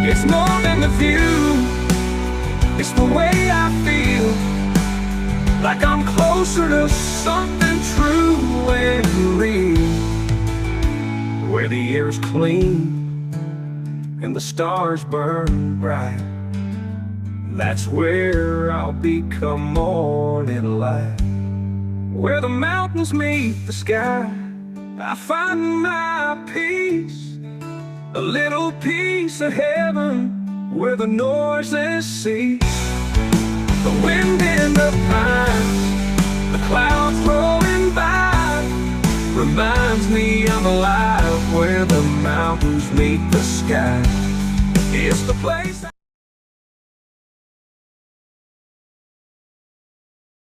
It's more than the view, it's the way I feel, like I'm closer to something true and real, where the air's clean and the stars burn bright. That's where I'll become morning light. Where the mountains meet the sky, I find my peace, a little piece of heaven where the noises cease. The wind in the pines, the clouds rolling by, reminds me I'm alive where the mountains meet the sky. It's the place